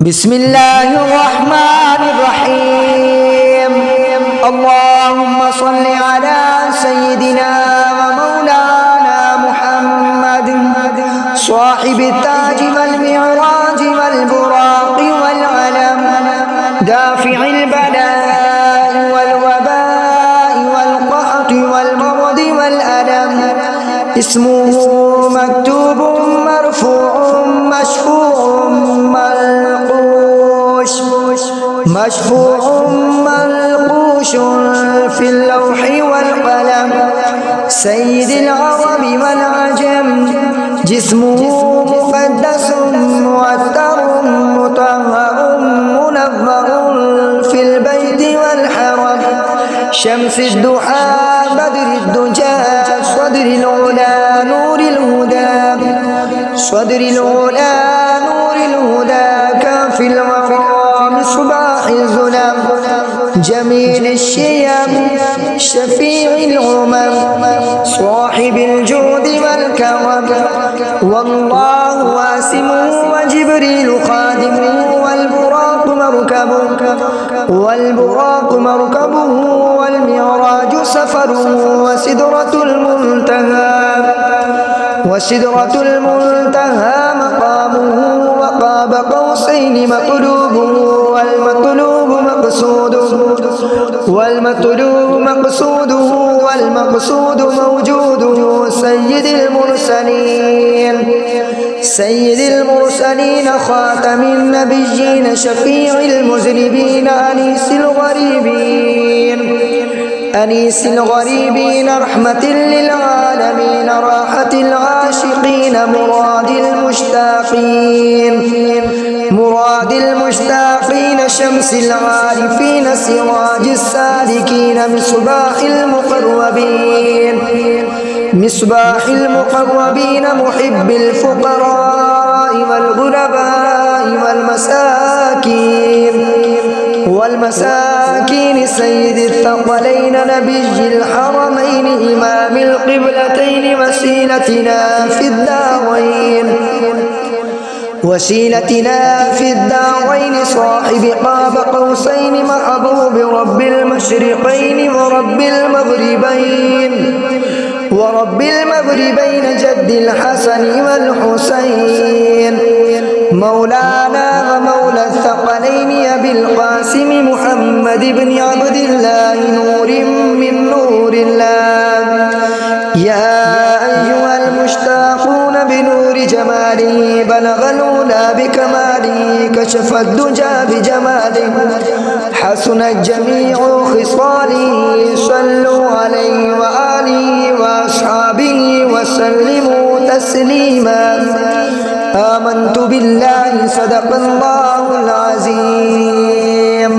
بسم الله الرحمن الرحيم. اللهم صل على سيدنا ومولانا محمد صاحب التاج والمعراج والبراق والعلم دافع البلاء والوباء والقحط والمرض والألم. اسمه مكتوب مرفوع مشفوع مشفوع منقوش في اللوح والقلم. سيد العرب والعجم جسمه مقدس معتر مطهر منور في البيت والحرم. شمس الضحى بدر الدجى صدر العلا نور الهدى صدر العلا نور الهدى كافي الورى مصباح الظلم. جميل الشيم شفيع الأمم صاحب الجود والكرم. والله واسم وجبريل خادم والبراق مركبه والمعراج سفره وسدرة المنتهى مقامه وقاب قوسين مطلوبه والمقصود موجوده. سيد المرسلين خاتم النبيين شفيع المذنبين أنيس الغريبين رحمة للعالمين راحة العاشقين مراد المشتاقين شمس العارفين سراج السالكين مصباح المقربين محب الفقراء والغرباء والمساكين سيد الثقلين نبي الحرمين إمام القبلتين وسيلتنا في الدارين صاحب قاب قوسين محبوب رب المشرقين ورب المغربين جد الحسن والحسين. مولانا ومولى الثقلين أبي القاسم محمد بن عبد الله نور من نور الله. يا أيها المشتاقون بنور جماله بلغ الأولى بكماله كشف الدجى بجماله حسنت جميع خصاله. صلوا عليه وآله وأصحابه وسلموا تسليما. آمنت بالله صدق الله العظيم.